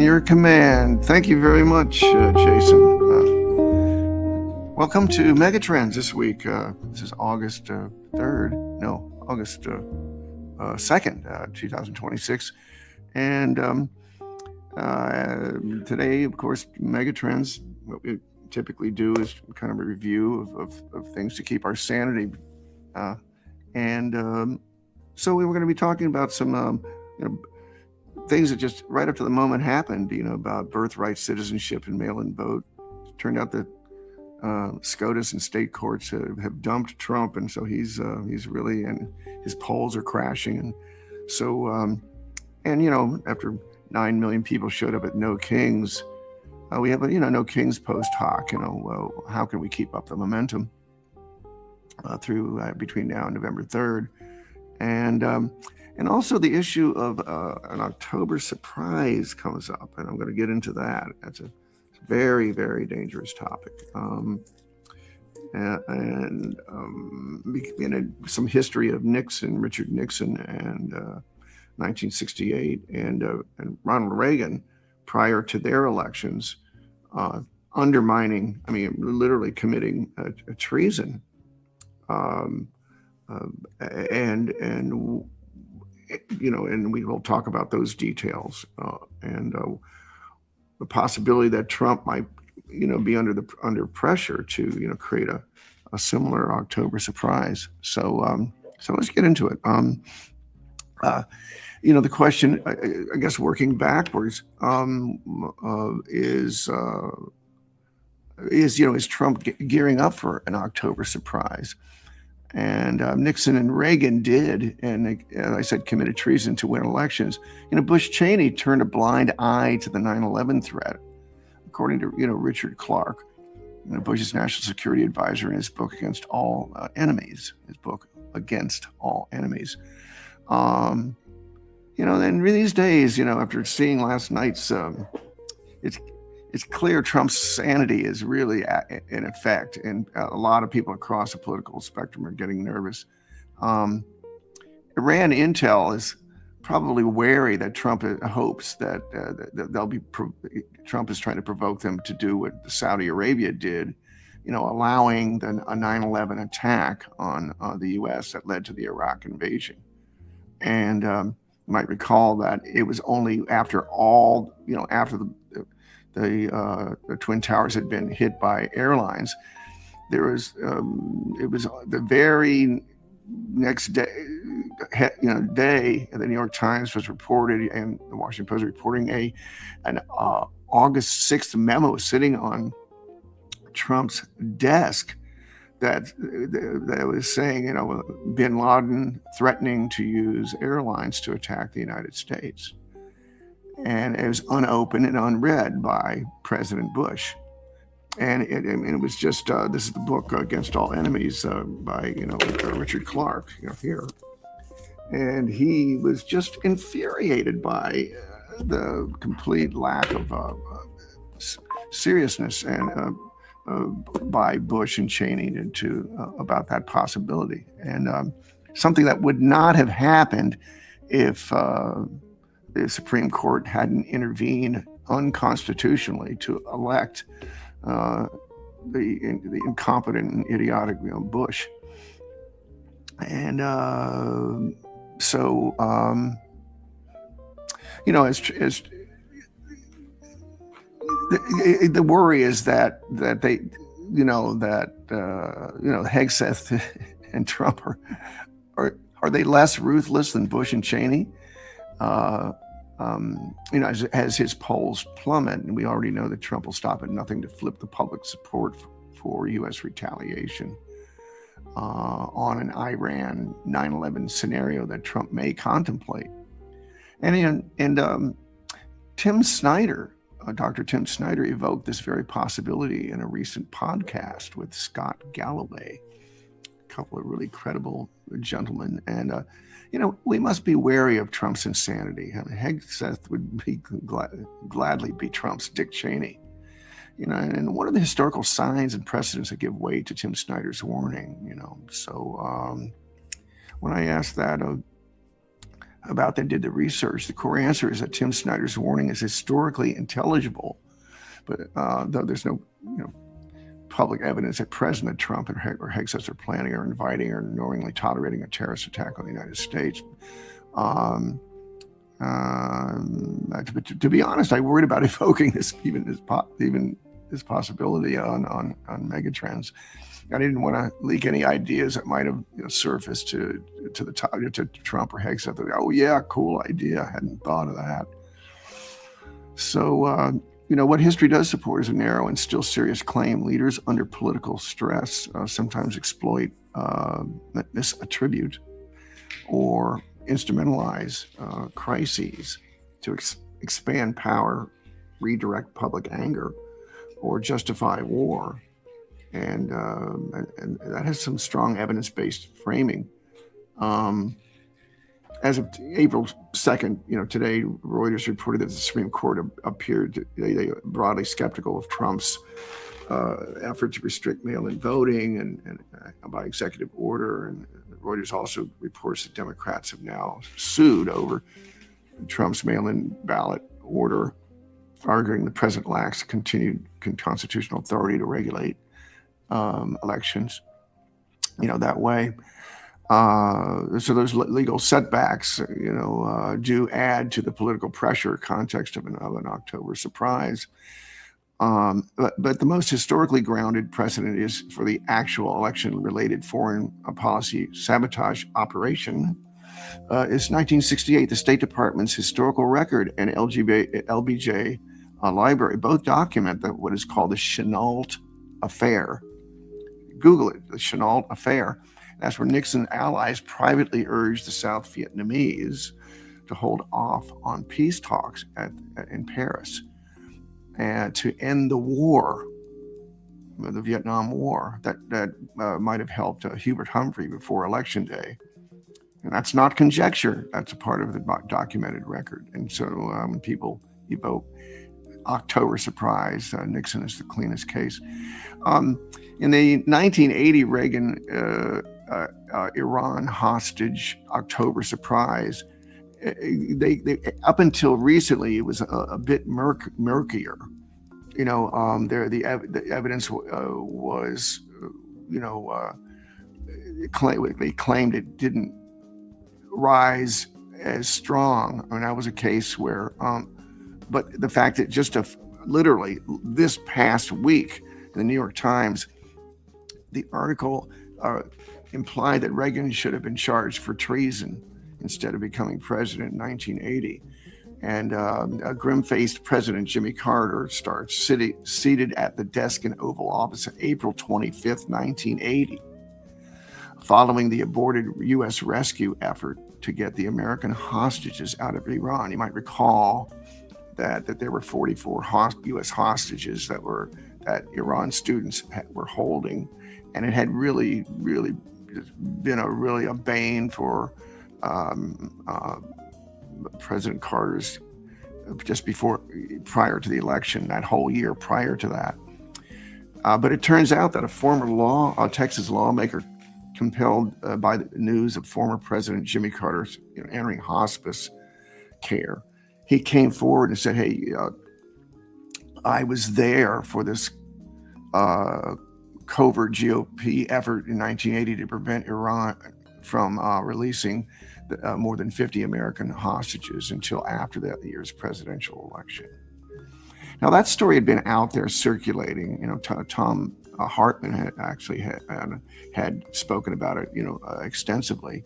your command. Thank you very much, Jason. Welcome to Megatrends this week. This is August 3rd. No, August 2nd, 2026. And today, of course, Megatrends, what we typically do is kind of a review of things to keep our sanity. So we were going to be talking about some things that just right up to the moment happened, about birthright citizenship and mail-in vote. It turned out that SCOTUS and state courts have dumped Trump, and so he's really, and his polls are crashing. And so, after 9 million people showed up at No Kings, we have a No Kings post hoc. Well, how can we keep up the momentum through between now and November 3rd? And also the issue of an October surprise comes up, and I'm going to get into that. That's a very, very dangerous topic. Some history of Nixon, Richard Nixon, and 1968, and Ronald Reagan prior to their elections, undermining, literally committing a treason, and we will talk about those details, and the possibility that Trump might, be under pressure to, create a similar October surprise. So let's get into it. The question, I guess, working backwards, is Trump gearing up for an October surprise? And Nixon and Reagan did, and they, as I said, committed treason to win elections. Bush Cheney turned a blind eye to the 9/11 threat, according to Richard Clarke, Bush's national security advisor, in his book Against All Enemies. Then these days, after seeing last night's, it's clear Trump's sanity is really in effect, and a lot of people across the political spectrum are getting nervous. Iran intel is probably wary that Trump hopes that Trump is trying to provoke them to do what Saudi Arabia did, allowing a 9/11 attack on the U.S. that led to the Iraq invasion. And you might recall that it was only after the Twin Towers had been hit by airlines, it was the very next day, the New York Times was reported, and the Washington Post reporting an August 6th memo sitting on Trump's desk that was saying, bin Laden threatening to use airlines to attack the United States. And it was unopened and unread by President Bush. And it was just, this is the book Against All Enemies by, Richard Clarke, here. And he was just infuriated by the complete lack of seriousness and by Bush and Cheney about that possibility. And something that would not have happened if the Supreme Court hadn't intervened unconstitutionally to elect the incompetent and idiotic Bush. And the worry is that they, Hegseth and Trump are they less ruthless than Bush and Cheney? As his polls plummet, and we already know that Trump will stop at nothing to flip the public support for U.S. retaliation on an Iran 9/11 scenario that Trump may contemplate. And Tim Snyder, Dr. Tim Snyder, evoked this very possibility in a recent podcast with Scott Galloway, a couple of really credible gentlemen. And we must be wary of Trump's insanity. Hegseth would gladly be Trump's Dick Cheney. And what are the historical signs and precedents that give way to Tim Snyder's warning? So when I asked that about that did the research. The core answer is that Tim Snyder's warning is historically intelligible, but though there's no public evidence at present that Trump or Hegseth are planning or inviting or knowingly tolerating a terrorist attack on the United States. But to be honest, I worried about evoking this this possibility on Megatrends. I didn't want to leak any ideas that might have surfaced to Trump or Hegseth. Oh yeah, cool idea. I hadn't thought of that. So what history does support is a narrow and still serious claim. Leaders under political stress sometimes exploit, misattribute, or instrumentalize crises to expand power, redirect public anger, or justify war. And that has some strong evidence-based framing. As of April 2nd, today, Reuters reported that the Supreme Court appeared they broadly skeptical of Trump's effort to restrict mail-in voting and by executive order. And Reuters also reports that Democrats have now sued over Trump's mail-in ballot order, arguing the president lacks continued constitutional authority to regulate elections, that way. So those legal setbacks, do add to the political pressure context of an October surprise. But the most historically grounded precedent is for the actual election-related foreign policy sabotage operation. Is 1968. The State Department's historical record and LBJ library both document what is called the Chenault Affair. Google it, the Chenault Affair. That's where Nixon allies privately urged the South Vietnamese to hold off on peace talks in Paris and to end the war, the Vietnam War. That might have helped Hubert Humphrey before Election Day. And that's not conjecture. That's a part of the documented record. And so when people evoke October surprise, Nixon is the cleanest case. In the 1980 Reagan Iran hostage October surprise, they up until recently it was a bit murkier. The evidence was, they claimed it didn't rise as strong. I mean, that was a case where, but the fact that just literally this past week in the New York Times, the article implied that Reagan should have been charged for treason instead of becoming president in 1980. And a grim-faced President Jimmy Carter starts seated at the desk in Oval Office on April 25th, 1980, following the aborted U.S. rescue effort to get the American hostages out of Iran. You might recall that there were 44 U.S. hostages that Iran students were holding, and it had really been a bane for President Carter's prior to the election, that whole year prior to that. But it turns out that a former Texas lawmaker, compelled by the news of former President Jimmy Carter's entering hospice care, he came forward and said, "Hey, I was there for this covert GOP effort in 1980 to prevent Iran from releasing more than 50 American hostages until after that year's presidential election." Now, that story had been out there circulating. Tom Hartman had spoken about it, extensively.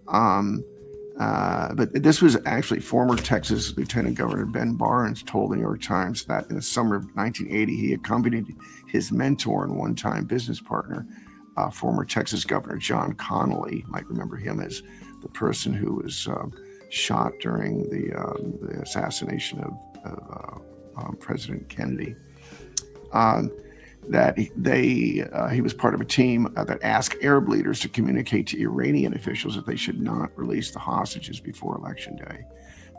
But this was actually former Texas Lieutenant Governor Ben Barnes told the New York Times that in the summer of 1980, he accompanied his mentor and one-time business partner, former Texas Governor John Connally. You might remember him as the person who was shot during the assassination of President Kennedy. That he was part of a team that asked Arab leaders to communicate to Iranian officials that they should not release the hostages before Election Day,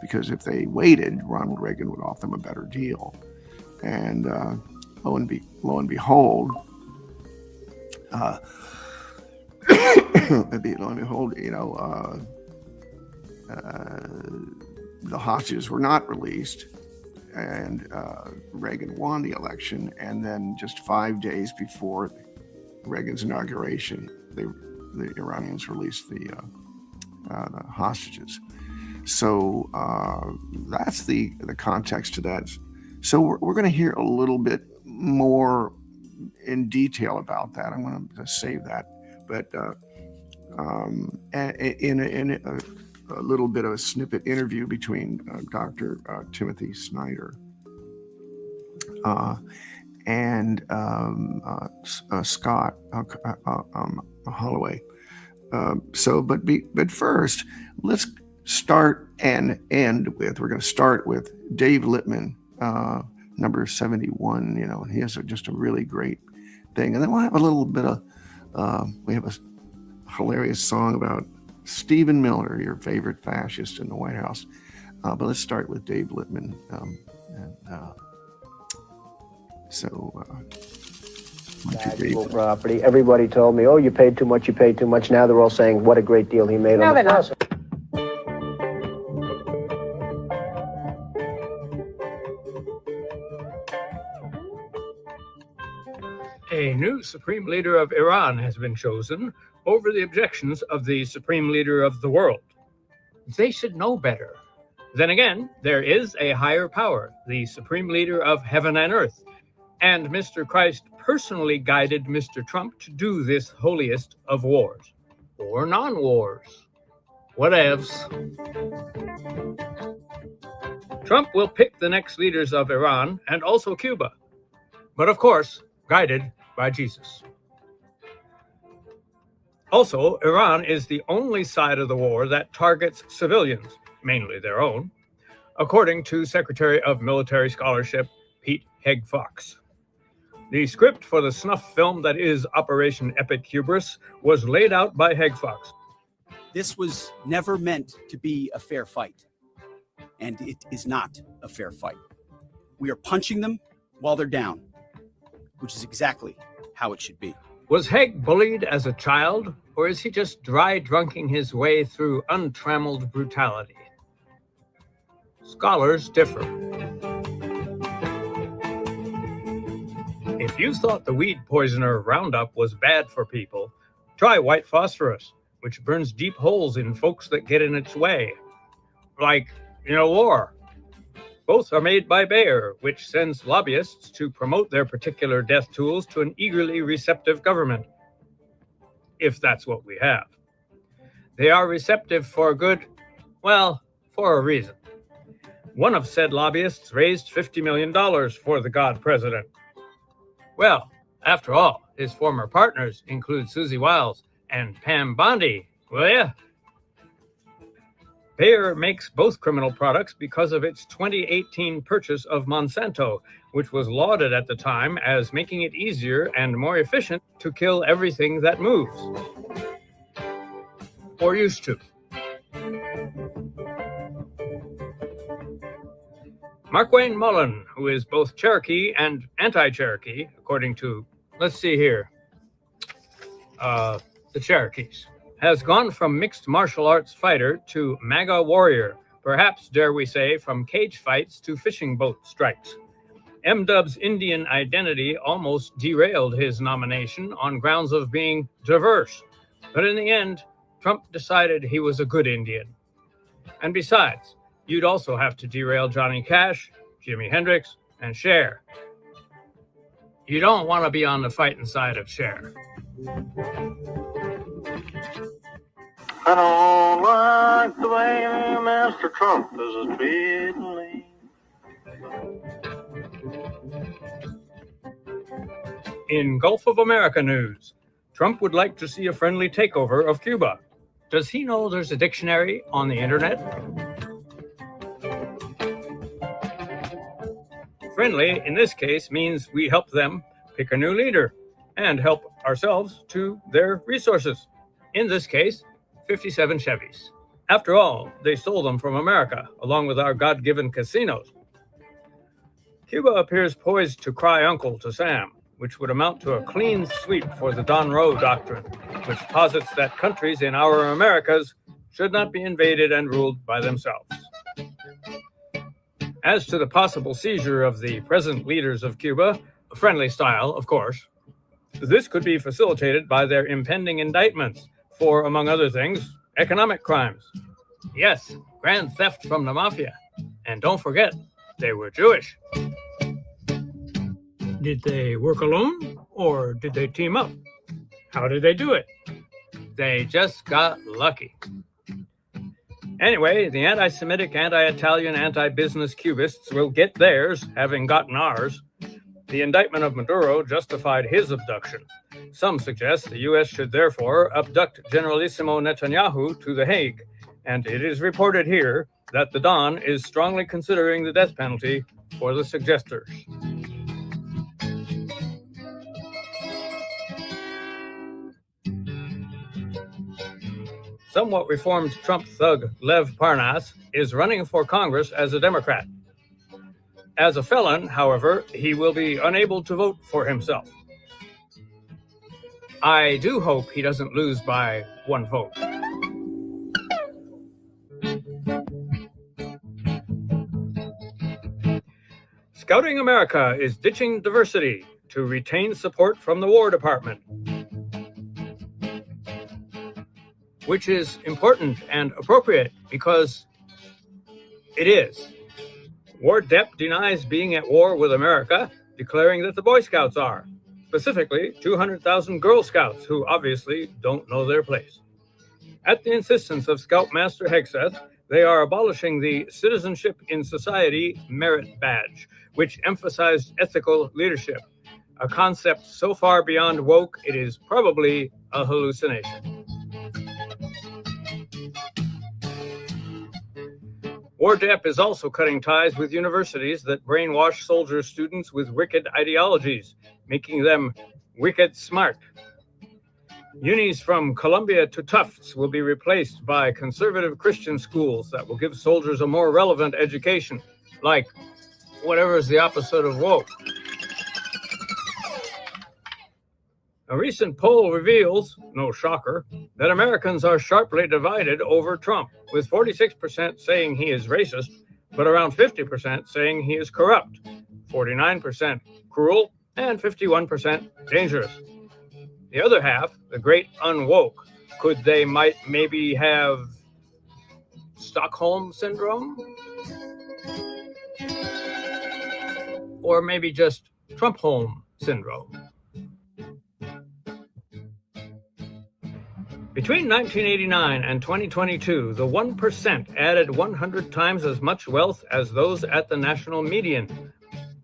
because if they waited, Ronald Reagan would offer them a better deal. And lo and behold, the hostages were not released, and Reagan won the election. And then just 5 days before Reagan's inauguration, the Iranians released the hostages. So that's the context to that. So we're going to hear a little bit more in detail about that. I'm going to save that, but in a little bit of a snippet interview between Dr. Timothy Snyder and Scott Holloway. But first, let's start and end with. We're going to start with Dave Lippman, number 71. And he has just a really great thing, and then we'll have a little bit of. We have a hilarious song about Stephen Miller, your favorite fascist in the White House. But let's start with Dave Lippman. Valuable property. Everybody told me, "Oh, you paid too much. You paid too much." Now they're all saying, "What a great deal he made on the process." A new Supreme Leader of Iran has been chosen over the objections of the Supreme Leader of the world. They should know better. Then again, there is a higher power, the Supreme Leader of heaven and earth, and Mr. Christ personally guided Mr. Trump to do this holiest of wars, or non-wars. Whatevs. Trump will pick the next leaders of Iran and also Cuba, but of course, guided by Jesus. Also, Iran is the only side of the war that targets civilians, mainly their own, according to Secretary of Military Scholarship Pete Hegg-Fox. The script for the snuff film that is Operation Epic Hubris was laid out by Hegg-Fox. This was never meant to be a fair fight, and it is not a fair fight. We are punching them while they're down, which is exactly how it should be. Was Haig bullied as a child, or is he just dry drunking his way through untrammeled brutality? Scholars differ. If you thought the weed poisoner Roundup was bad for people, try white phosphorus, which burns deep holes in folks that get in its way. Like in a war. Both are made by Bayer, which sends lobbyists to promote their particular death tools to an eagerly receptive government. If that's what we have. They are receptive for good, well, for a reason. One of said lobbyists raised $50 million for the God President. Well, after all, his former partners include Susie Wiles and Pam Bondi, will ya? Bayer makes both criminal products because of its 2018 purchase of Monsanto, which was lauded at the time as making it easier and more efficient to kill everything that moves. Or used to. Markwayne Mullen, who is both Cherokee and anti-Cherokee, according to, let's see here, the Cherokees, has gone from mixed martial arts fighter to MAGA warrior, perhaps, dare we say, from cage fights to fishing boat strikes. M-Dub's Indian identity almost derailed his nomination on grounds of being diverse, but in the end, Trump decided he was a good Indian. And besides, you'd also have to derail Johnny Cash, Jimi Hendrix, and Cher. You don't want to be on the fighting side of Cher. I don't like the way Mr. Trump is treating me. In Gulf of America news, Trump would like to see a friendly takeover of Cuba. Does he know there's a dictionary on the internet? Friendly, in this case, means we help them pick a new leader and help ourselves to their resources. In this case, 57 Chevys. After all, they stole them from America, along with our God-given casinos. Cuba appears poised to cry uncle to Sam, which would amount to a clean sweep for the Don Roe doctrine, which posits that countries in our Americas should not be invaded and ruled by themselves. As to the possible seizure of the present leaders of Cuba, friendly style, of course, this could be facilitated by their impending indictments for, among other things, economic crimes. Yes, grand theft from the mafia. And don't forget, they were Jewish. Did they work alone or did they team up? How did they do it? They just got lucky. Anyway, the anti-Semitic, anti-Italian, anti-business Cubists will get theirs, having gotten ours. The indictment of Maduro justified his abduction. Some suggest the U.S. should therefore abduct Generalissimo Netanyahu to The Hague, and it is reported here that the Don is strongly considering the death penalty for the suggesters. Somewhat reformed Trump thug Lev Parnas is running for Congress as a Democrat. As a felon, however, he will be unable to vote for himself. I do hope he doesn't lose by one vote. Scouting America is ditching diversity to retain support from the War Department, which is important and appropriate because it is. War Dep denies being at war with America, declaring that the Boy Scouts are, specifically 200,000 Girl Scouts who obviously don't know their place. At the insistence of Scoutmaster Hegseth, they are abolishing the Citizenship in Society Merit Badge, which emphasized ethical leadership, a concept so far beyond woke it is probably a hallucination. War Dep is also cutting ties with universities that brainwash soldier students with wicked ideologies, making them wicked smart. Unis from Columbia to Tufts will be replaced by conservative Christian schools that will give soldiers a more relevant education, like whatever is the opposite of woke. A recent poll reveals, no shocker, that Americans are sharply divided over Trump, with 46% saying he is racist, but around 50% saying he is corrupt, 49% cruel, and 51% dangerous. The other half, the great unwoke, could they maybe have Stockholm Syndrome? Or maybe just Trump-home Syndrome? Between 1989 and 2022, the 1% added 100 times as much wealth as those at the national median.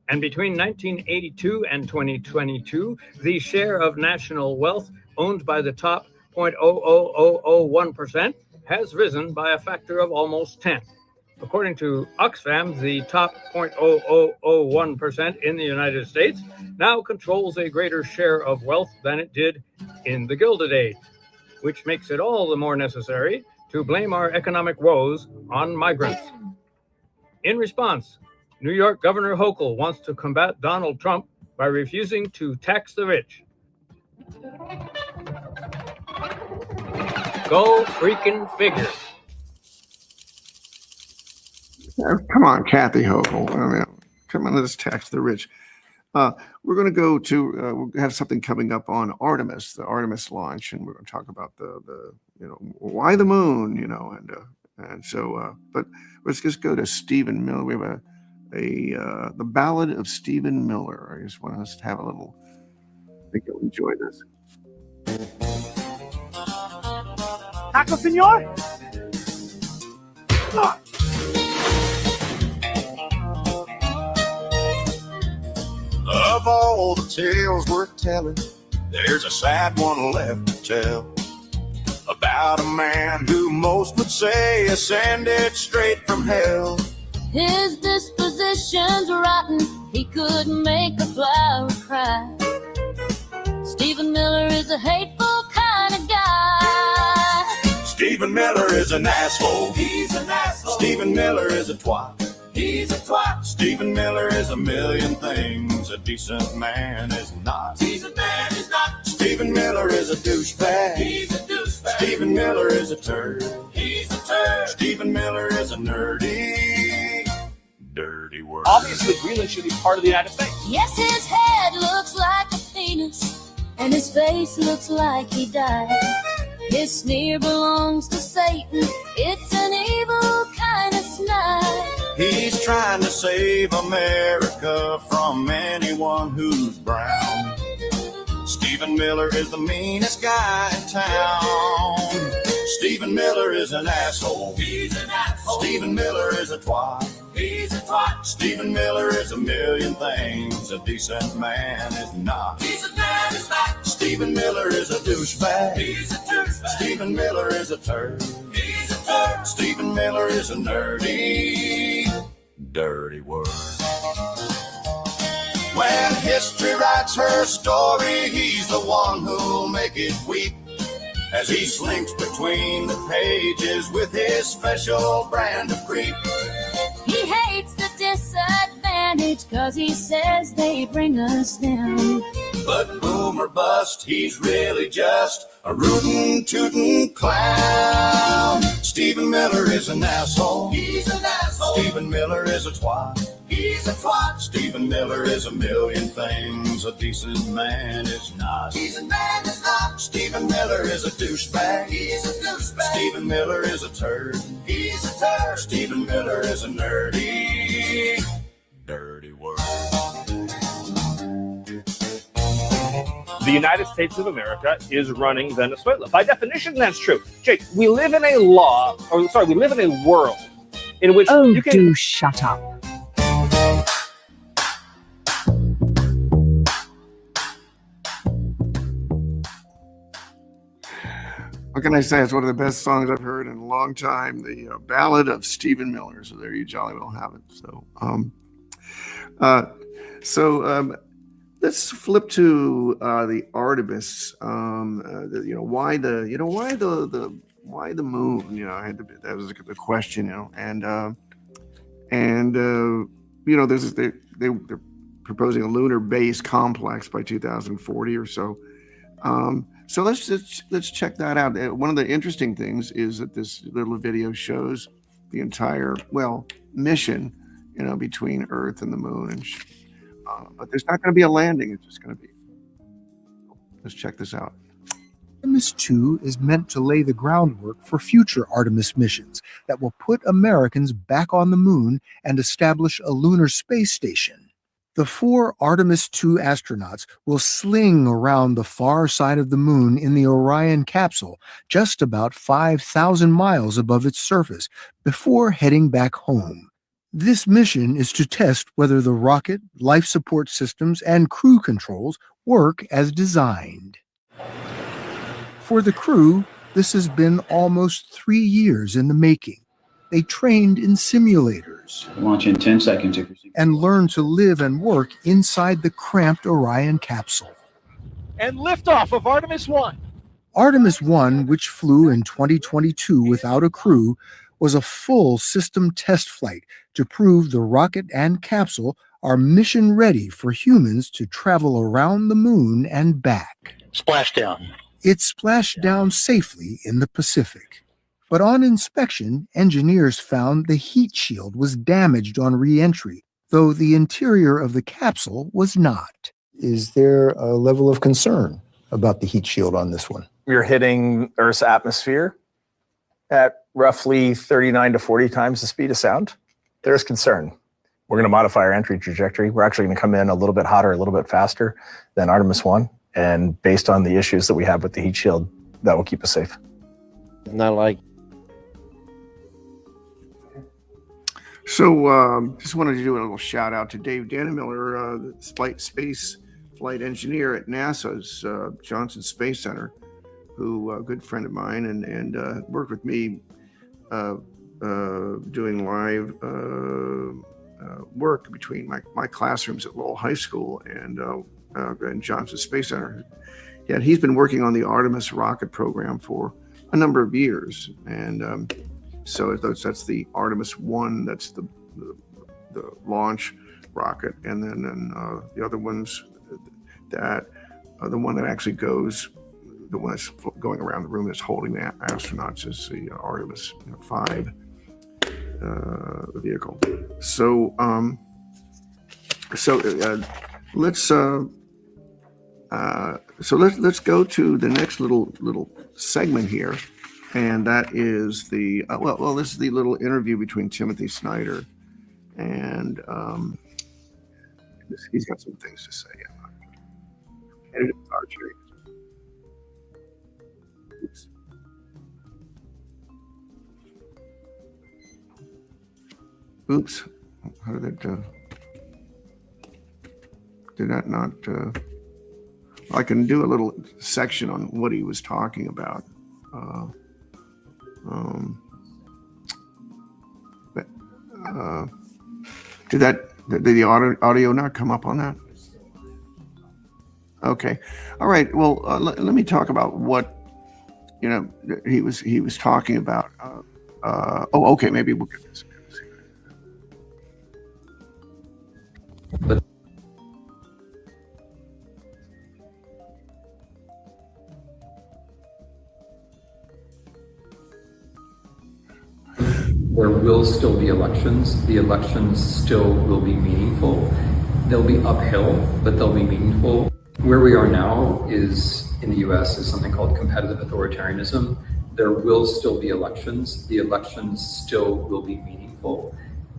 And between 1982 and 2022, the share of national wealth owned by the top 0.00001% has risen by a factor of almost 10. According to Oxfam, the top 0.0001% in the United States now controls a greater share of wealth than it did in the Gilded Age, which makes it all the more necessary to blame our economic woes on migrants. In response, New York Governor Hochul wants to combat Donald Trump by refusing to tax the rich. Go freaking figure. Come on, Kathy Hochul. I mean, come on, let's tax the rich. We're going to go to, we'll have something coming up on Artemis, the Artemis launch, and we're going to talk about the why the moon, and so, but let's just go to Stephen Miller. We have the Ballad of Stephen Miller. I just want us to have a little, I think you'll enjoy this. Taco, senor? Come on. Of all the tales worth telling, there's a sad one left to tell. About a man who most would say ascended straight from hell. His disposition's rotten, he could make a flower cry. Stephen Miller is a hateful kind of guy. Stephen Miller is an asshole. He's an asshole. Stephen Miller is a twat. He's a twat. Stephen Miller is a million things a decent man is not. He's a man, he's not. Stephen Miller is a douchebag. He's a douchebag. Stephen Miller is a turd. He's a turd. Stephen Miller is a nerdy, dirty word. Obviously, Greenland should be part of the United States. Yes, his head looks like a penis, and his face looks like he died. His sneer belongs to Satan. It's an evil kind of snide. He's trying to save America from anyone who's brown. Stephen Miller is the meanest guy in town. Stephen Miller is an asshole. He's an asshole. Stephen Miller is a twat. He's a twat. Stephen Miller is a million things a decent man is not. He's a man is not. Stephen Miller is a douchebag. He's a douchebag. Stephen Miller is a turd. He's a turd. Stephen Miller is a nerdy, dirty word. When history writes her story, he's the one who'll make it weep as he slinks between the pages with his special brand of creep. He hates the disadvantage 'cause he says they bring us down. But boom or bust, he's really just a rootin' tootin' clown. Stephen Miller is an asshole. He's an asshole. Stephen Miller is a twat. He's a twat. Stephen Miller is a million things a decent man is not. He's a man is not. Stephen Miller is a douchebag. He's a douchebag. Stephen Miller is a turd. He's a turd. Stephen Miller is a nerdy, dirty word. The United States of America is running Venezuela. By definition, that's true. Jake, we live in a world in which you can... do shut up. What can I say? It's one of the best songs I've heard in a long time. The Ballad of Stephen Miller. So there you jolly well have it. Let's flip to the Artemis. Why the moon? That was the question. They're proposing a lunar base complex by 2040 or so. So let's check that out. One of the interesting things is that this little video shows the entire mission, between Earth and the moon, but there's not going to be a landing. It's just going to be. Let's check this out. Artemis 2 is meant to lay the groundwork for future Artemis missions that will put Americans back on the moon and establish a lunar space station. The 4 Artemis 2 astronauts will sling around the far side of the moon in the Orion capsule, just about 5,000 miles above its surface, before heading back home. This mission is to test whether the rocket, life support systems, and crew controls work as designed. For the crew, this has been almost 3 years in the making. They trained in simulators. Launch in 10 seconds. And learned to live and work inside the cramped Orion capsule. And liftoff of Artemis 1. Artemis 1, which flew in 2022 without a crew, was a full system test flight to prove the rocket and capsule are mission ready for humans to travel around the moon and back. Splashdown. It splashed down safely in the Pacific. But on inspection, engineers found the heat shield was damaged on re-entry, though the interior of the capsule was not. Is there a level of concern about the heat shield on this one? You're hitting Earth's atmosphere at roughly 39 to 40 times the speed of sound. There's concern. We're going to modify our entry trajectory. We're actually going to come in a little bit hotter, a little bit faster than Artemis 1. And based on the issues that we have with the heat shield, that will keep us safe. Not like. So just wanted to do a little shout out to Dave Dannemiller, the space flight engineer at NASA's Johnson Space Center, who a good friend of mine and worked with me doing live work between my classrooms at Lowell High School and Johnson Space Center. Yeah, he's been working on the Artemis rocket program for a number of years, and so that's the Artemis 1. That's the launch rocket, and then the other ones that the one that actually goes the one that's going around the room that's holding the astronauts is the Artemis 5 vehicle. So let's go to the next little segment here, and that is the this is the little interview between Timothy Snyder and he's got some things to say. Candidate Archery. Oops. Oops. How did that? Did that not? I can do a little section on what he was talking about. Did the audio not come up on that? Okay. All right. Well, let me talk about what he was talking about. Okay. Maybe we'll get this. But there will still be elections. The elections still will be meaningful. They'll be uphill, but they'll be meaningful. Where we are now is in the US is something called competitive authoritarianism. There will still be elections. The elections still will be meaningful.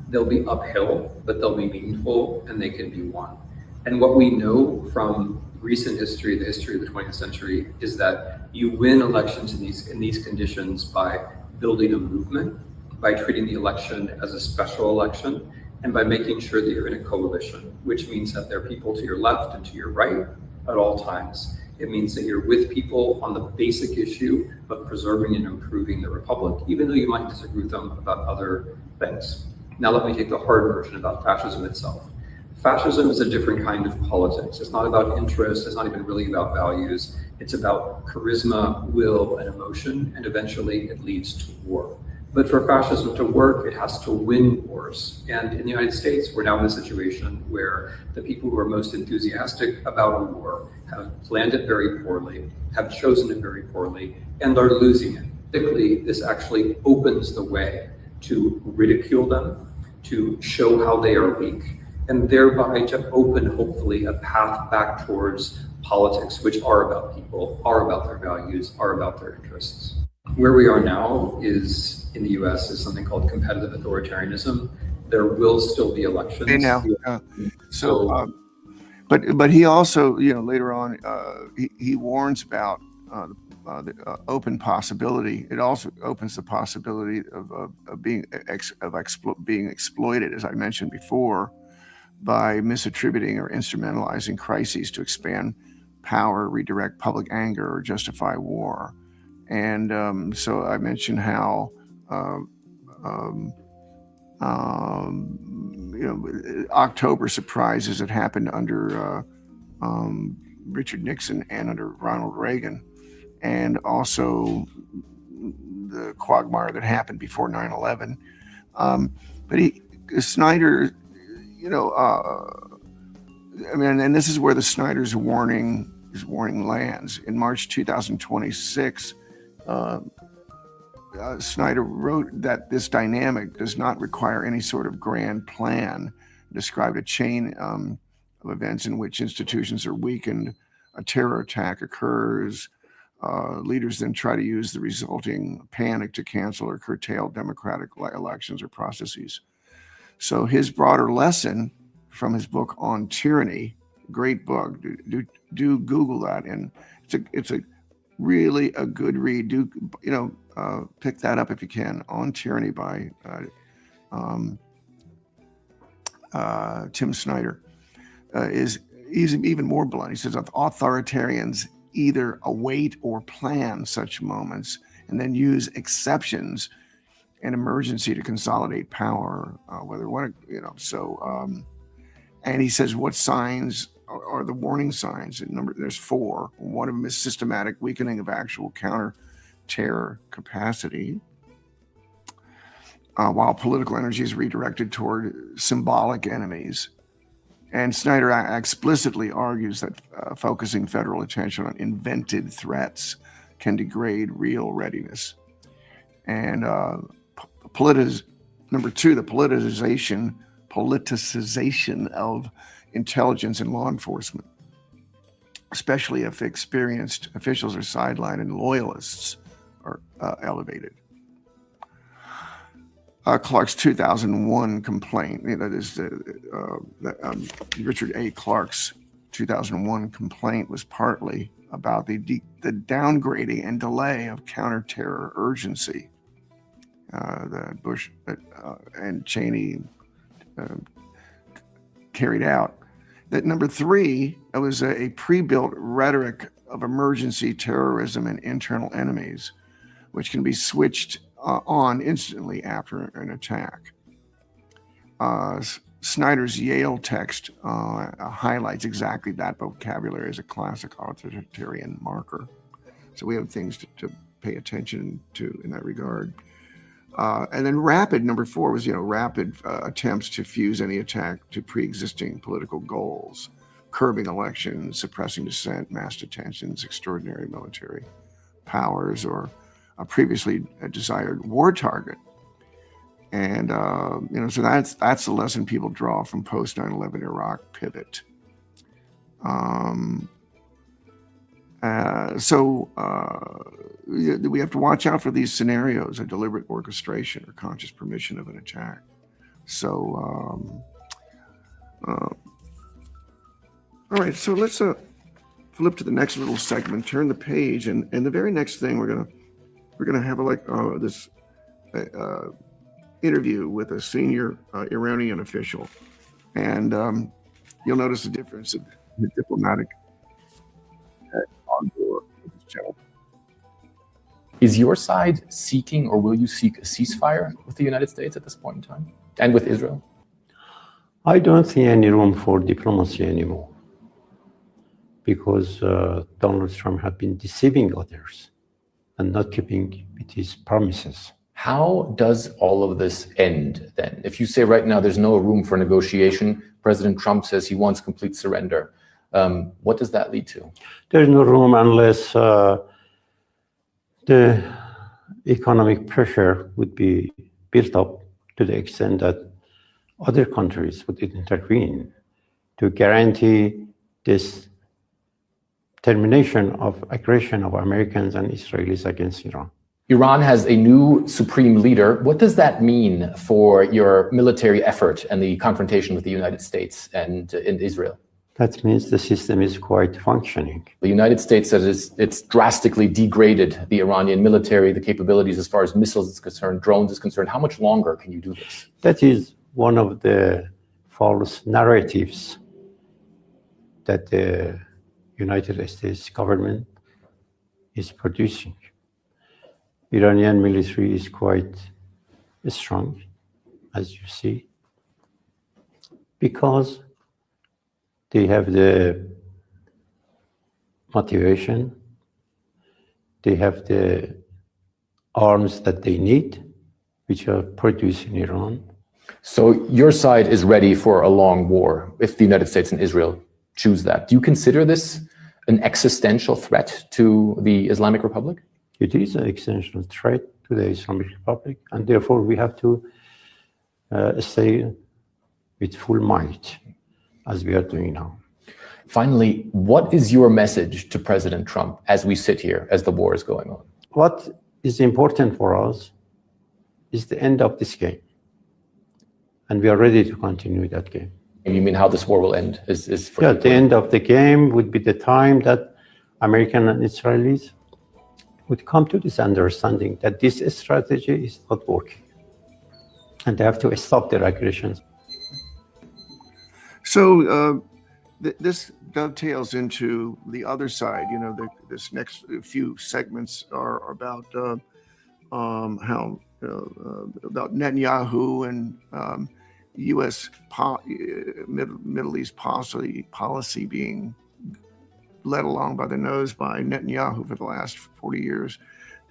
They'll be uphill, but they'll be meaningful, and they can be won. And what we know from recent history, the history of the 20th century, is that you win elections in these conditions by building a movement, by treating the election as a special election, and by making sure that you're in a coalition, which means that there are people to your left and to your right at all times. It means that you're with people on the basic issue of preserving and improving the republic, even though you might disagree with them about other things. Now let me take the hard version about fascism itself. Fascism is a different kind of politics. It's not about interest. It's not even really about values. It's about charisma, will, and emotion, and eventually it leads to war. But for fascism to work, it has to win wars. And in the United States, we're now in a situation where the people who are most enthusiastic about a war have planned it very poorly, have chosen it very poorly, and are losing it. Particularly, this actually opens the way to ridicule them, to show how they are weak, and thereby to open, hopefully, a path back towards politics, which are about people, are about their values, are about their interests. Where we are now is in the US is something called competitive authoritarianism. There will still be elections. Okay, now, but he also, later on, he warns about the open possibility. It also opens the possibility of being exploited, as I mentioned before, by misattributing or instrumentalizing crises to expand power, redirect public anger, or justify war. And so I mentioned how October surprises that happened under Richard Nixon and under Ronald Reagan, and also the quagmire that happened before 9/11. But Snyder, and this is where the Snyder's warning lands. In March 2026, Snyder wrote that this dynamic does not require any sort of grand plan. Described a chain of events in which institutions are weakened, a terror attack occurs, leaders then try to use the resulting panic to cancel or curtail democratic elections or processes. So his broader lesson from his book on tyranny, great book, do Google that, and it's a really a good read. Do pick that up if you can, On Tyranny by Tim Snyder. He's even more blunt. He says authoritarians either await or plan such moments and then use exceptions and emergency to consolidate power, and he says what signs are the warning signs. There's 4. One of them is systematic weakening of actual counter-terror capacity, while political energy is redirected toward symbolic enemies. And Snyder explicitly argues that focusing federal attention on invented threats can degrade real readiness. And number two, the politicization of intelligence and law enforcement, especially if experienced officials are sidelined and loyalists are elevated. Clark's 2001 complaint, that is Richard A. Clark's 2001 complaint, was partly about the downgrading and delay of counterterror urgency that Bush and Cheney carried out. That number three, it was a pre-built rhetoric of emergency terrorism and internal enemies, which can be switched on instantly after an attack. Snyder's Yale text highlights exactly that vocabulary as a classic authoritarian marker. So we have things to pay attention to in that regard. And then rapid, number four, was rapid attempts to fuse any attack to pre-existing political goals, curbing elections, suppressing dissent, mass detentions, extraordinary military powers, or a previously desired war target. And so that's the lesson people draw from post 9/11 Iraq pivot. We have to watch out for these scenarios, a deliberate orchestration or conscious permission of an attack. So, all right, so let's flip to the next little segment, turn the page, and the very next thing we're gonna have this interview with a senior Iranian official, and you'll notice the difference in the diplomatic envoy of this channel. Is your side seeking, or will you seek, a ceasefire with the United States at this point in time, and with Israel? I don't see any room for diplomacy anymore, because Donald Trump has been deceiving others and not keeping with his promises. How does all of this end then? If you say right now there's no room for negotiation, President Trump says he wants complete surrender. What does that lead to? There's no room unless the economic pressure would be built up to the extent that other countries would intervene to guarantee this termination of aggression of Americans and Israelis against Iran. Iran has a new supreme leader. What does that mean for your military effort and the confrontation with the United States and in Israel? That means the system is quite functioning. The United States says it's drastically degraded the Iranian military, the capabilities as far as missiles is concerned, drones is concerned. How much longer can you do this? That is one of the false narratives that the United States government is producing. Iranian military is quite strong, as you see, because they have the motivation, they have the arms that they need, which are produced in Iran. So your side is ready for a long war if the United States and Israel choose that. Do you consider this an existential threat to the Islamic Republic? It is an existential threat to the Islamic Republic, and therefore we have to stay with full might, as we are doing now. Finally, what is your message to President Trump as we sit here, as the war is going on? What is important for us is the end of this game, and we are ready to continue that game. And you mean how this war will end? Yeah, the end of the game would be the time that American and Israelis would come to this understanding that this strategy is not working, and they have to stop their aggressions. So this dovetails into the other side. This next few segments are about how about Netanyahu and U.S. Middle East policy being led along by the nose by Netanyahu for the last 40 years.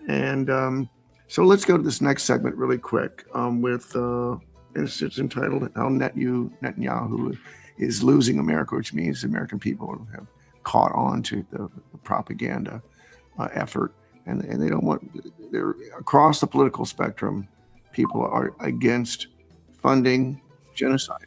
And so let's go to this next segment really quick with, it's entitled How Netanyahu is losing America, which means the American people have caught on to the propaganda effort, and they don't want. They're across the political spectrum. People are against funding genocide.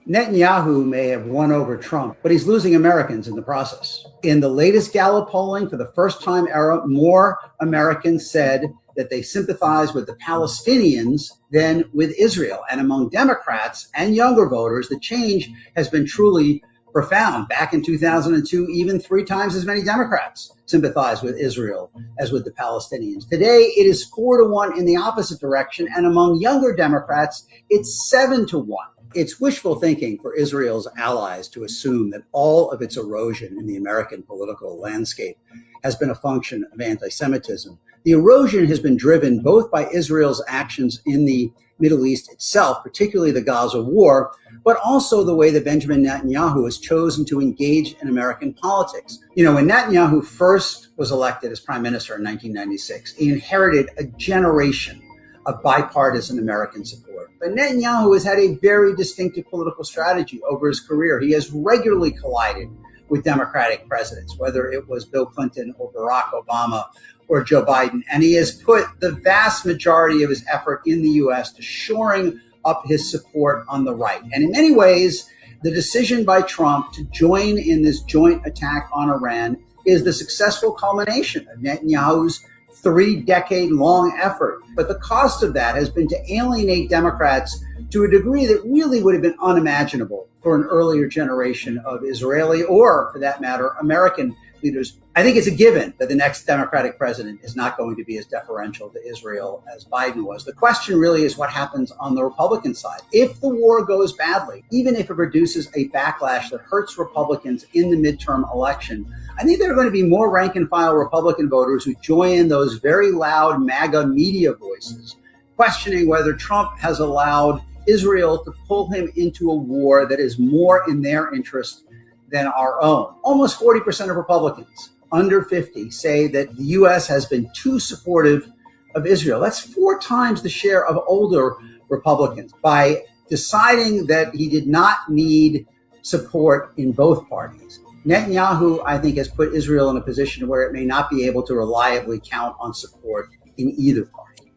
Netanyahu may have won over Trump, but he's losing Americans in the process. In the latest Gallup polling, for the first time ever, more Americans said that they sympathize with the Palestinians than with Israel. And among Democrats and younger voters, the change has been truly profound. Back in 2002, even 3 times as many Democrats sympathized with Israel as with the Palestinians. Today, it is 4-1 in the opposite direction. And among younger Democrats, it's 7-1. It's wishful thinking for Israel's allies to assume that all of its erosion in the American political landscape has been a function of anti-Semitism. The erosion has been driven both by Israel's actions in the Middle East itself, particularly the Gaza war, but also the way that Benjamin Netanyahu has chosen to engage in American politics. You know, when Netanyahu first was elected as prime minister in 1996, he inherited a generation of bipartisan American support. But Netanyahu has had a very distinctive political strategy over his career. He has regularly collided with Democratic presidents, whether it was Bill Clinton or Barack Obama or Joe Biden. And he has put the vast majority of his effort in the U.S. to shoring up his support on the right. And in many ways, the decision by Trump to join in this joint attack on Iran is the successful culmination of Netanyahu's 3-decade-long effort. But the cost of that has been to alienate Democrats to a degree that really would have been unimaginable for an earlier generation of Israeli or, for that matter, American leaders. I think it's a given that the next Democratic president is not going to be as deferential to Israel as Biden was. The question really is what happens on the Republican side. If the war goes badly, even if it produces a backlash that hurts Republicans in the midterm election, I think there are going to be more rank and file Republican voters who join those very loud MAGA media voices, questioning whether Trump has allowed Israel to pull him into a war that is more in their interest than our own. Almost 40% of Republicans under 50 say that the U.S. has been too supportive of Israel. That's 4 times the share of older Republicans. By deciding that he did not need support in both parties, Netanyahu, I think, has put Israel in a position where it may not be able to reliably count on support in either party.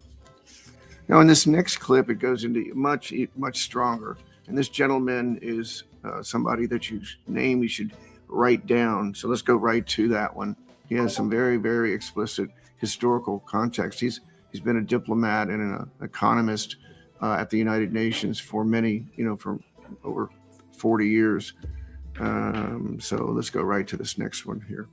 Now, in this next clip, it goes into much stronger. And this gentleman is somebody that you should write down. So let's go right to that one. He has some very, very explicit historical context. He's been a diplomat and an economist at the United Nations for many, for over 40 years. So let's go right to this next one here.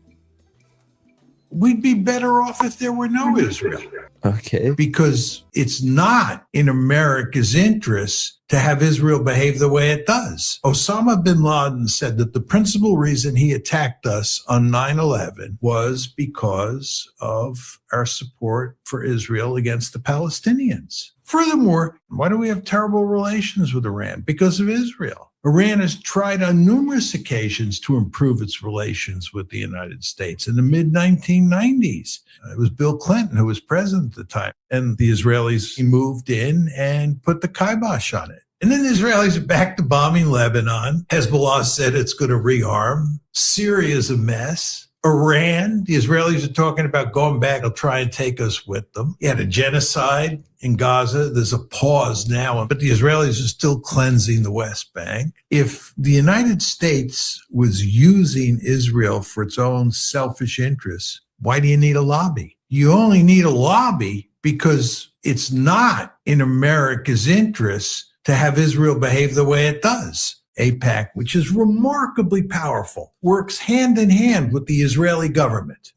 We'd be better off if there were no Israel. Okay. Because it's not in America's interest to have Israel behave the way it does. Osama bin Laden said that the principal reason he attacked us on 9/11 was because of our support for Israel against the Palestinians. Furthermore, why do we have terrible relations with Iran? Because of Israel. Iran has tried on numerous occasions to improve its relations with the United States. In the mid-1990s, it was Bill Clinton who was president at the time, and the Israelis moved in and put the kibosh on it. And then the Israelis are back to bombing Lebanon. Hezbollah said it's going to rearm. Syria's a mess. Iran, the Israelis are talking about going back. They'll try and take us with them. You had a genocide in Gaza. There's a pause now, but the Israelis are still cleansing the West Bank. If the United States was using Israel for its own selfish interests, why do you need a lobby? You only need a lobby because it's not in America's interests to have Israel behave the way it does. AIPAC, which is remarkably powerful, works hand in hand with the Israeli government,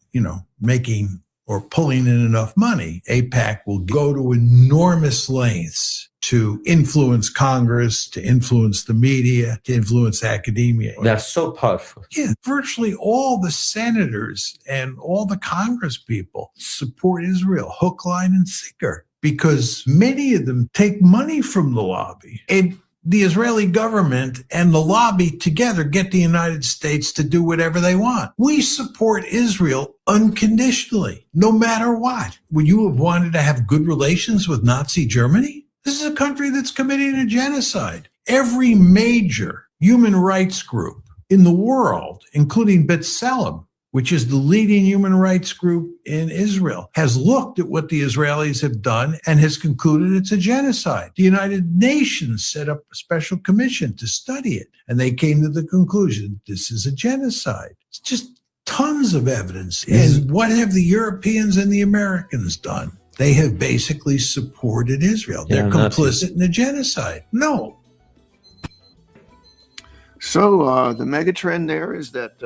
making or pulling in enough money. AIPAC will go to enormous lengths to influence Congress, to influence the media, to influence academia. They're so powerful. Yeah, virtually all the senators and all the Congress people support Israel, hook, line, and sinker, because many of them take money from the lobby. And the Israeli government and the lobby together get the United States to do whatever they want. We support Israel unconditionally, no matter what. Would you have wanted to have good relations with Nazi Germany? This is a country that's committing a genocide. Every major human rights group in the world, including B'Tselem, which is the leading human rights group in Israel, has looked at what the Israelis have done and has concluded it's a genocide. The United Nations set up a special commission to study it, and they came to the conclusion this is a genocide. It's just tons of evidence. And what have the Europeans and the Americans done? They have basically supported Israel. They're complicit in a genocide. No. So the megatrend there is that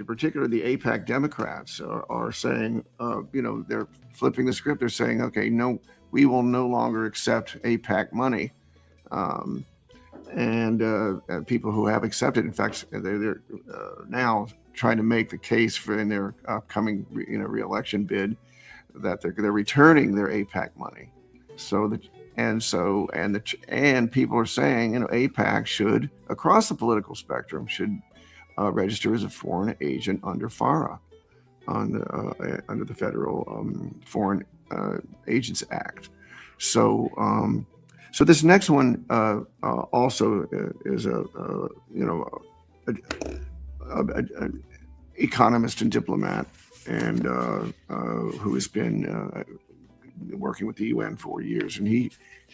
particularly the AIPAC Democrats are saying, they're flipping the script. They're saying, okay, no, we will no longer accept AIPAC money. And people who have accepted, in fact, they're now trying to make the case for in their upcoming re-election bid that they're returning their AIPAC money. And people are saying, AIPAC should, across the political spectrum, should register as a foreign agent under FARA, under the Federal Foreign Agents Act. So this next one also is an economist and diplomat, and who has been working with the UN for years, and he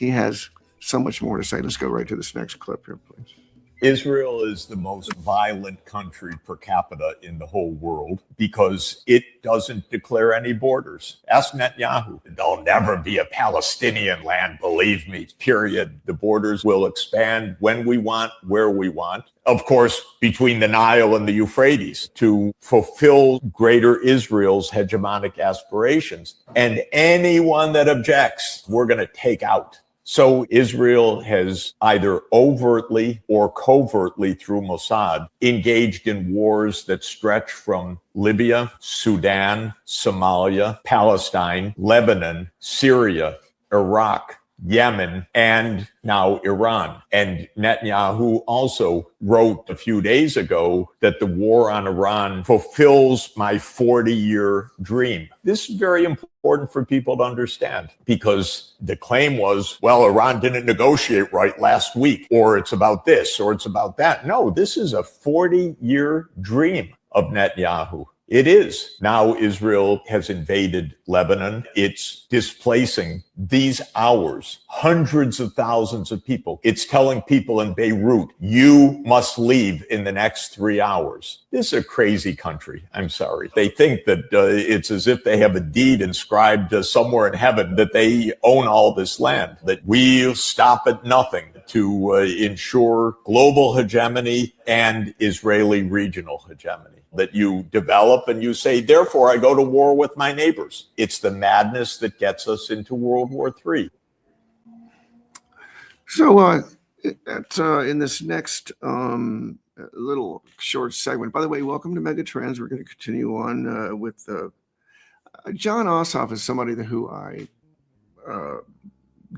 has so much more to say. Let's go right to this next clip here, please. Israel is the most violent country per capita in the whole world because it doesn't declare any borders. Ask Netanyahu. There'll never be a Palestinian land, believe me, period. The borders will expand when we want, where we want. Of course, between the Nile and the Euphrates to fulfill greater Israel's hegemonic aspirations. And anyone that objects, we're going to take out. So Israel has either overtly or covertly through Mossad engaged in wars that stretch from Libya, Sudan, Somalia, Palestine, Lebanon, Syria, Iraq, Yemen, and now Iran. And Netanyahu also wrote a few days ago that the war on Iran fulfills my 40-year dream. This is very important for people to understand because the claim was, well, Iran didn't negotiate right last week, or it's about this, or it's about that. No, this is a 40-year dream of Netanyahu. It is. Now Israel has invaded Lebanon. It's displacing these hours hundreds of thousands of people. It's telling people in Beirut, you must leave in the next 3 hours. This is a crazy country. I'm sorry. They think that it's as if they have a deed inscribed somewhere in heaven that they own all this land, that we stop at nothing to ensure global hegemony and Israeli regional hegemony. That you develop and you say, therefore, I go to war with my neighbors. It's the madness that gets us into World War III. So in this next little short segment, by the way, welcome to Megatrends. We're going to continue on with John Ossoff is somebody who I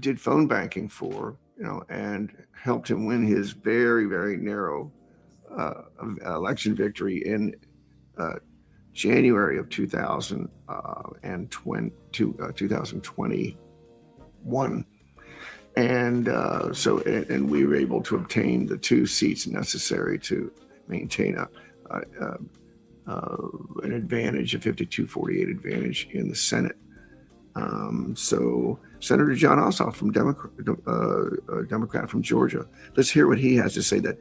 did phone banking for, and helped him win his very, very narrow election victory in January of 2021. And and we were able to obtain the 2 seats necessary to maintain an advantage, a 52-48 advantage in the Senate. So Senator John Ossoff from Democrat from Georgia. Let's hear what he has to say, that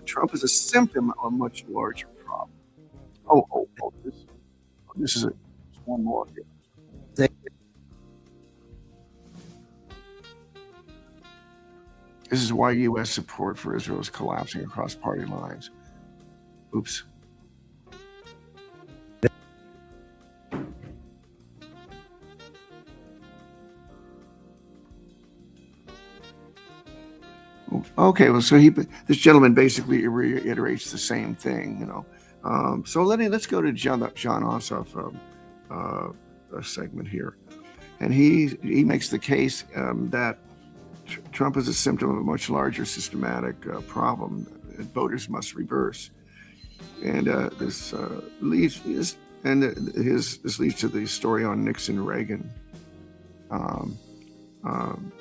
Trump is a symptom of a much larger problem. This is one more here. This is why U.S. support for Israel is collapsing across party lines. Oops. Okay, well, so this gentleman basically reiterates the same thing, So let's go to John Ossoff segment here, and he makes the case that Trump is a symptom of a much larger systematic problem that voters must reverse, and this leads to the story on Nixon Reagan.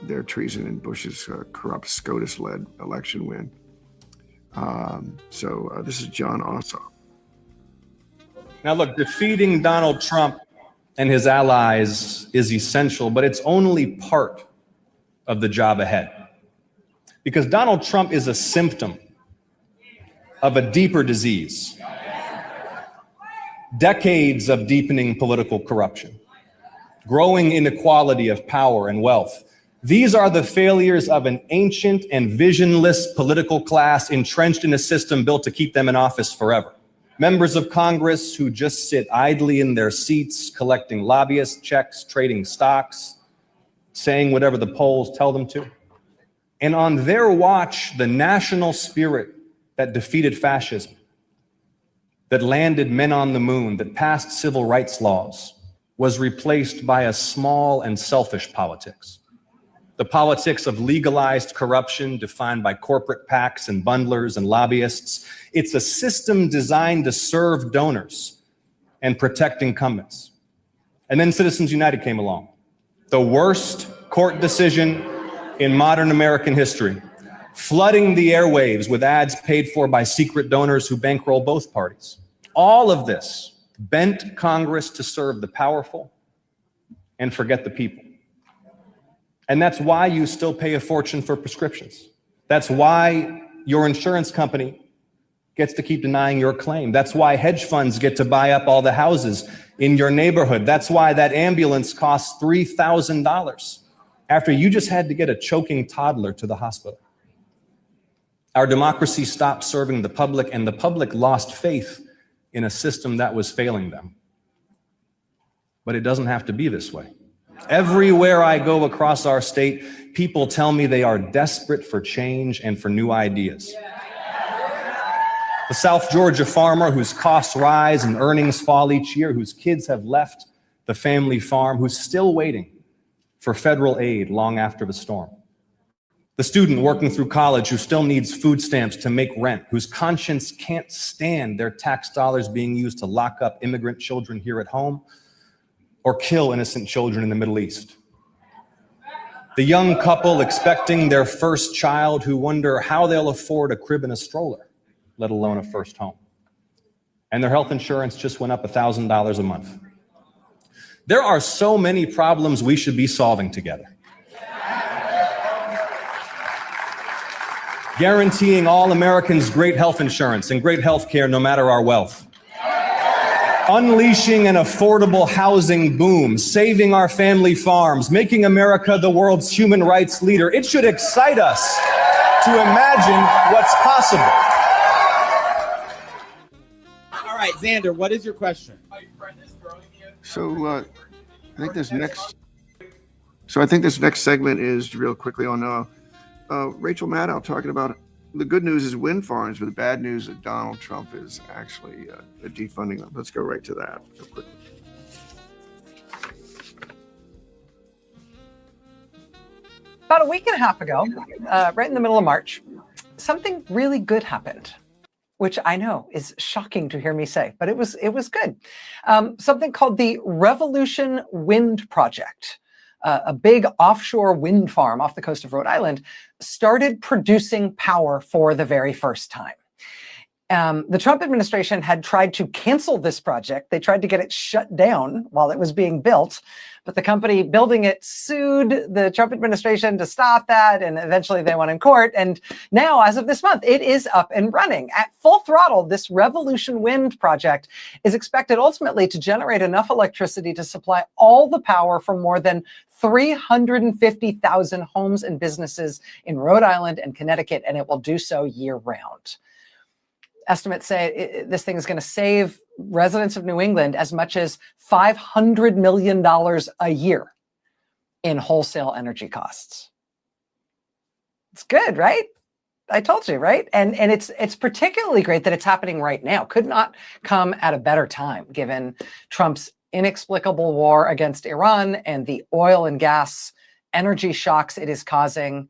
their treason in Bush's corrupt SCOTUS-led election win. So this is John Ossoff. Now, look, defeating Donald Trump and his allies is essential, but it's only part of the job ahead. Because Donald Trump is a symptom of a deeper disease. Decades of deepening political corruption, growing inequality of power and wealth. These are the failures of an ancient and visionless political class entrenched in a system built to keep them in office forever. Members of Congress who just sit idly in their seats, collecting lobbyist checks, trading stocks, saying whatever the polls tell them to. And on their watch, the national spirit that defeated fascism, that landed men on the moon, that passed civil rights laws, was replaced by a small and selfish politics. The politics of legalized corruption defined by corporate PACs and bundlers and lobbyists. It's a system designed to serve donors and protect incumbents. And then Citizens United came along. The worst court decision in modern American history, flooding the airwaves with ads paid for by secret donors who bankroll both parties. All of this bent Congress to serve the powerful and forget the people. And that's why you still pay a fortune for prescriptions. That's why your insurance company gets to keep denying your claim. That's why hedge funds get to buy up all the houses in your neighborhood. That's why that ambulance costs $3,000 after you just had to get a choking toddler to the hospital. Our democracy stopped serving the public, and the public lost faith in a system that was failing them. But it doesn't have to be this way. Everywhere I go across our state, people tell me they are desperate for change and for new ideas. The South Georgia farmer whose costs rise and earnings fall each year, whose kids have left the family farm, who's still waiting for federal aid long after the storm. The student working through college who still needs food stamps to make rent, whose conscience can't stand their tax dollars being used to lock up immigrant children here at home or kill innocent children in the Middle East. The young couple expecting their first child who wonder how they'll afford a crib and a stroller, let alone a first home. And their health insurance just went up $1,000 a month. There are so many problems we should be solving together. Guaranteeing all Americans great health insurance and great health care no matter our wealth. Unleashing an affordable housing boom, saving our family farms, making America the world's human rights leader. It should excite us to imagine what's possible. All right, Xander, what is your question? So I think this next segment is real quickly on Rachel Maddow talking about the good news is wind farms, but the bad news is Donald Trump is actually defunding them. Let's go right to that real quickly. About a week and a half ago, right in the middle of March, something really good happened, which I know is shocking to hear me say, but it was good. Something called the Revolution Wind Project. A big offshore wind farm off the coast of Rhode Island started producing power for the very first time. The Trump administration had tried to cancel this project. They tried to get it shut down while it was being built, but the company building it sued the Trump administration to stop that, and eventually they won in court. And now, as of this month, it is up and running. At full throttle, this Revolution Wind project is expected ultimately to generate enough electricity to supply all the power for more than 350,000 homes and businesses in Rhode Island and Connecticut, and it will do so year-round. Estimates say this thing is going to save residents of New England as much as $500 million a year in wholesale energy costs. It's good, right? I told you, right? And it's particularly great that it's happening right now. Could not come at a better time, given Trump's inexplicable war against Iran and the oil and gas energy shocks it is causing.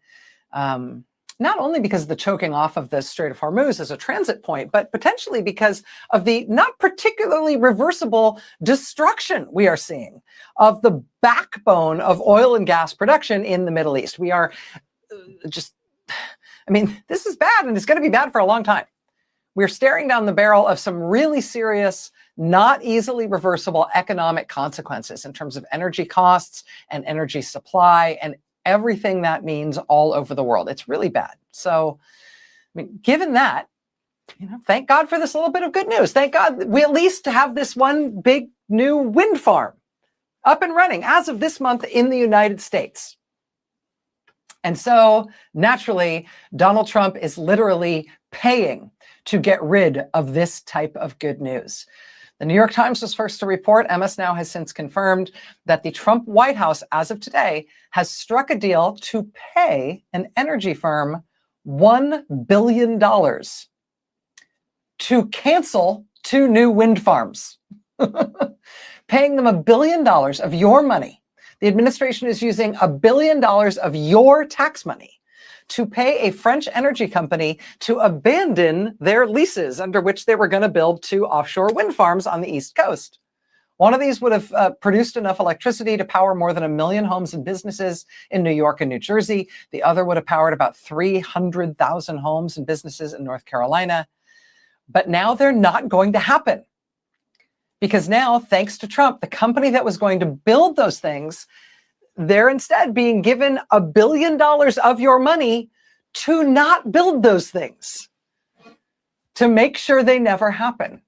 not only because of the choking off of the Strait of Hormuz as a transit point, but potentially because of the not particularly reversible destruction we are seeing of the backbone of oil and gas production in the Middle East. We are this is bad, and it's going to be bad for a long time. We're staring down the barrel of some really serious, not easily reversible economic consequences in terms of energy costs and energy supply and everything that means all over the world. It's really bad. So, given that, thank God for this little bit of good news. Thank God we at least have this one big new wind farm up and running as of this month in the United States. And so, naturally, Donald Trump is literally paying to get rid of this type of good news. The New York Times was first to report. MS Now has since confirmed that the Trump White House, as of today, has struck a deal to pay an energy firm $1 billion to cancel 2 new wind farms, paying them $1 billion of your money. The administration is using $1 billion of your tax money to pay a French energy company to abandon their leases under which they were going to build 2 offshore wind farms on the East Coast. One of these would have produced enough electricity to power more than 1 million homes and businesses in New York and New Jersey. The other would have powered about 300,000 homes and businesses in North Carolina. But now they're not going to happen. Because now, thanks to Trump, the company that was going to build those things, they're instead being given $1 billion of your money to not build those things, to make sure they never happen.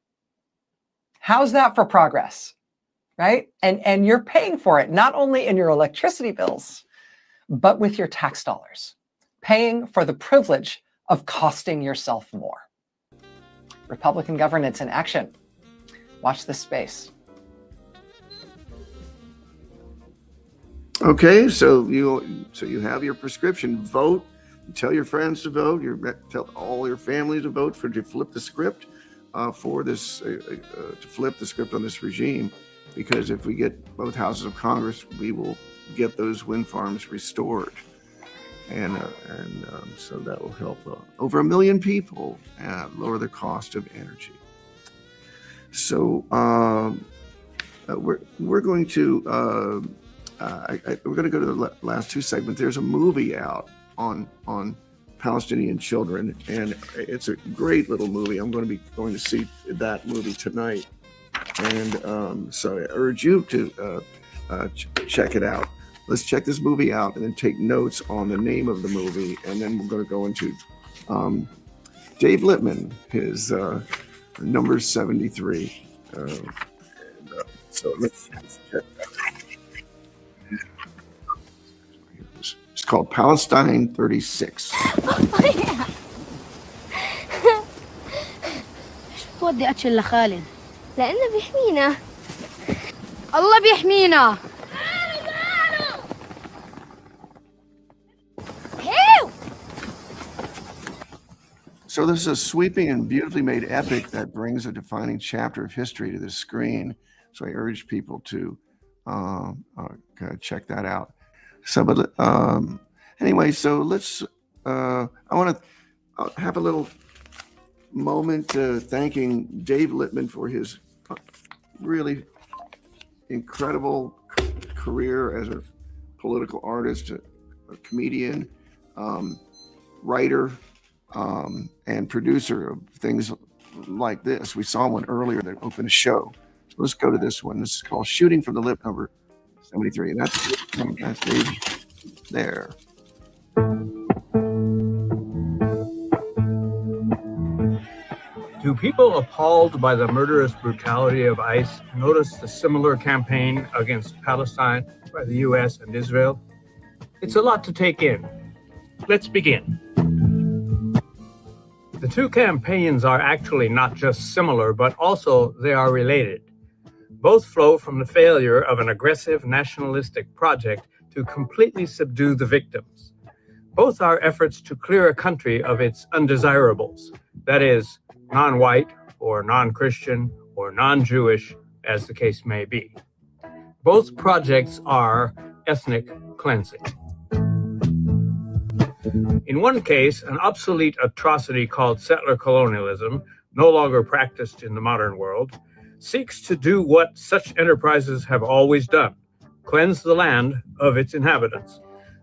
How's that for progress, right? And you're paying for it, not only in your electricity bills, but with your tax dollars, paying for the privilege of costing yourself more. Republican governance in action. Watch this space. Okay, so you have your prescription. Vote. Tell your friends to vote. Tell all your family to vote to flip the script for this to flip the script on this regime. Because if we get both houses of Congress, we will get those wind farms restored, and so that will help over 1 million people lower the cost of energy. So we're going to. We're going to go to the last 2 segments. There's a movie out on Palestinian children, and it's a great little movie. I'm going to see that movie tonight, and so I urge you to check it out. Let's check this movie out and then take notes on the name of the movie, and then we're going to go into Dave Lippman, his number 73. So let's check that out. It's called Palestine 36. شو بدي أكل لخالد؟ لأنه بيحمينا. الله بيحمينا. So this is a sweeping and beautifully made epic that brings a defining chapter of history to the screen. So I urge people to check that out. So, but anyway, so let's. I want to have a little moment thanking Dave Lippman for his really incredible career as a political artist, a comedian, writer, and producer of things like this. We saw one earlier that opened a show. So let's go to this one. This is called Shooting from the Lip, number 73. And that's Dave there. Do people appalled by the murderous brutality of ICE notice the similar campaign against Palestine by the U.S. and Israel? It's a lot to take in. Let's begin. The 2 campaigns are actually not just similar, but also they are related. Both flow from the failure of an aggressive nationalistic project to completely subdue the victims. Both are efforts to clear a country of its undesirables, that is, non-white or non-Christian or non-Jewish, as the case may be. Both projects are ethnic cleansing. In one case, an obsolete atrocity called settler colonialism, no longer practiced in the modern world, seeks to do what such enterprises have always done: cleanse the land of its inhabitants.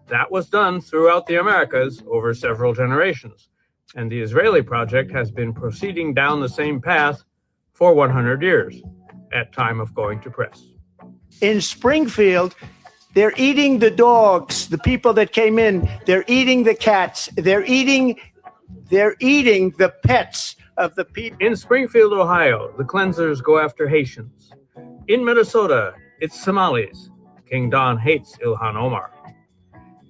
That was done throughout the Americas over several generations, and the Israeli project has been proceeding down the same path for 100 years at time of going to press. In Springfield, they're eating the dogs, the people that came in, they're eating the cats, they're eating the pets of the people. In Springfield, Ohio, the cleansers go after Haitians. In Minnesota, it's Somalis. King Don hates Ilhan Omar.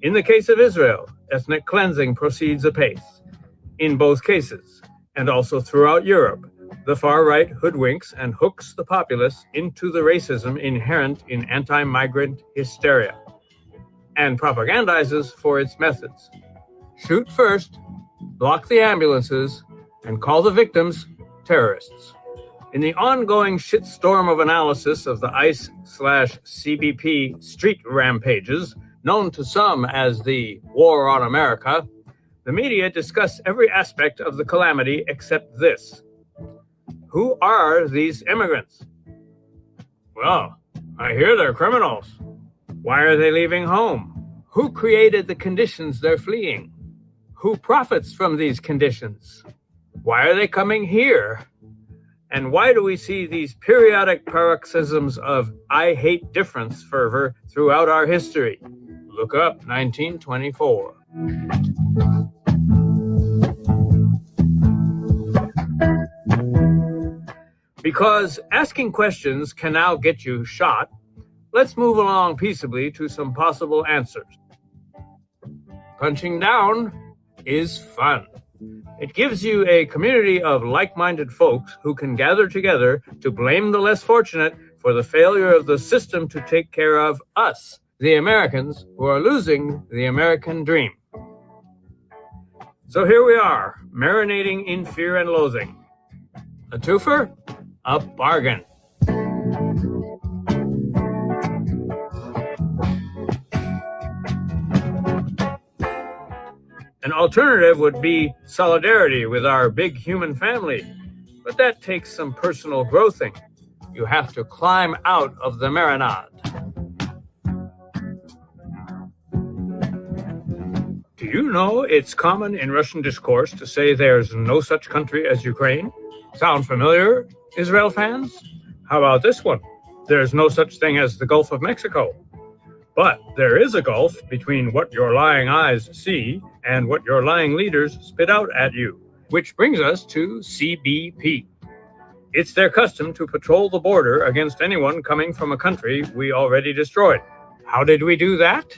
In the case of Israel, ethnic cleansing proceeds apace. In both cases, and also throughout Europe, the far right hoodwinks and hooks the populace into the racism inherent in anti-migrant hysteria, and propagandizes for its methods. Shoot first, block the ambulances, and call the victims terrorists. In the ongoing shitstorm of analysis of the ICE/CBP street rampages, known to some as the War on America, the media discuss every aspect of the calamity except this: who are these immigrants? Well, I hear they're criminals. Why are they leaving home? Who created the conditions they're fleeing? Who profits from these conditions? Why are they coming here? And why do we see these periodic paroxysms of I hate difference fervor throughout our history? Look up 1924. Because asking questions can now get you shot, let's move along peaceably to some possible answers. Punching down is fun. It gives you a community of like-minded folks who can gather together to blame the less fortunate for the failure of the system to take care of us, the Americans, who are losing the American dream. So here we are, marinating in fear and loathing. A twofer? A bargain. An alternative would be solidarity with our big human family, but that takes some personal growthing. You have to climb out of the marinade. Do you know it's common in Russian discourse to say there's no such country as Ukraine? Sound familiar, Israel fans? How about this one? There's no such thing as the Gulf of Mexico. But there is a gulf between what your lying eyes see and what your lying leaders spit out at you, which brings us to CBP. It's their custom to patrol the border against anyone coming from a country we already destroyed. How did we do that?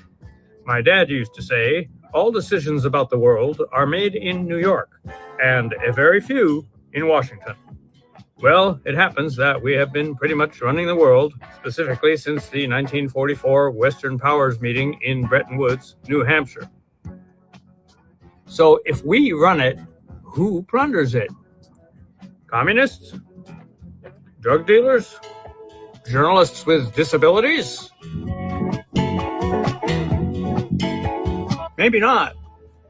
My dad used to say, all decisions about the world are made in New York, and a very few in Washington. Well, it happens that we have been pretty much running the world, specifically since the 1944 Western Powers meeting in Bretton Woods, New Hampshire. So if we run it, who plunders it? Communists? Drug dealers? Journalists with disabilities? Maybe not.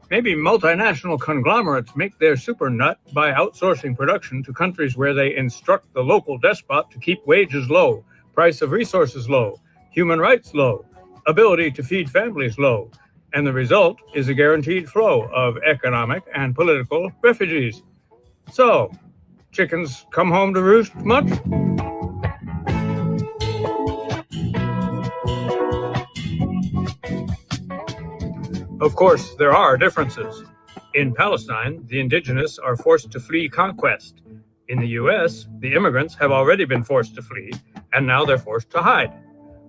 Maybe multinational conglomerates make their super nut by outsourcing production to countries where they instruct the local despot to keep wages low, price of resources low, human rights low, ability to feed families low, and the result is a guaranteed flow of economic and political refugees. So, chickens come home to roost much? Of course, there are differences. In Palestine, the indigenous are forced to flee conquest. In the U.S., the immigrants have already been forced to flee, and now they're forced to hide,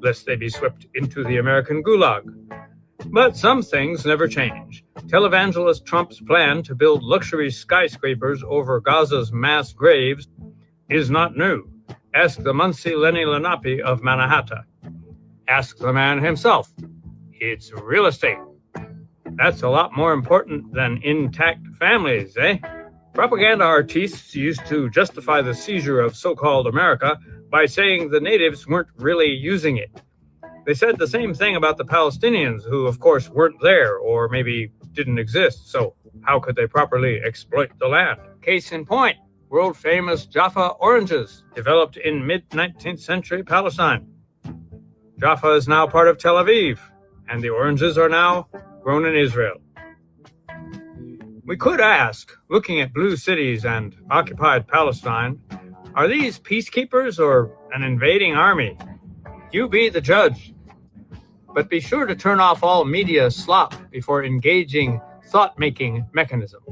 lest they be swept into the American gulag. But some things never change. Televangelist Trump's plan to build luxury skyscrapers over Gaza's mass graves is not new. Ask the Muncie Lenny Lenape of Manhattan. Ask the man himself. It's real estate. That's a lot more important than intact families, eh? Propaganda artists used to justify the seizure of so-called America by saying the natives weren't really using it. They said the same thing about the Palestinians, who of course weren't there, or maybe didn't exist, so how could they properly exploit the land? Case in point, world-famous Jaffa oranges, developed in mid-19th century Palestine. Jaffa is now part of Tel Aviv, and the oranges are now grown in Israel. We could ask, looking at blue cities and occupied Palestine, are these peacekeepers or an invading army? You be the judge. But be sure to turn off all media slop before engaging thought-making mechanism.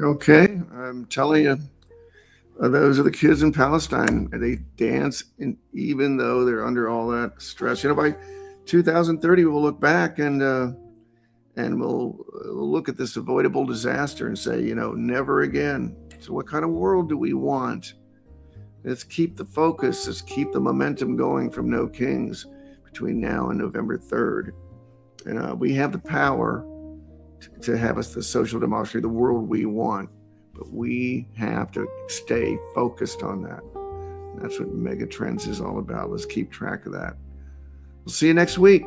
Okay, I'm telling you, those are the kids in Palestine. They dance, and even though they're under all that stress, by 2030, we'll look back and we'll look at this avoidable disaster and say, never again. So, what kind of world do we want? Let's keep the focus. Let's keep the momentum going from No Kings between now and November 3rd. And we have the power to have us the social democracy, the world we want, but we have to stay focused on that. And that's what Megatrends is all about. Let's keep track of that. We'll see you next week.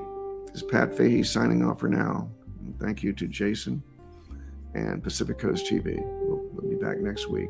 This is Pat Fahey signing off for now. And thank you to Jason and Pacific Coast TV. We'll be back next week.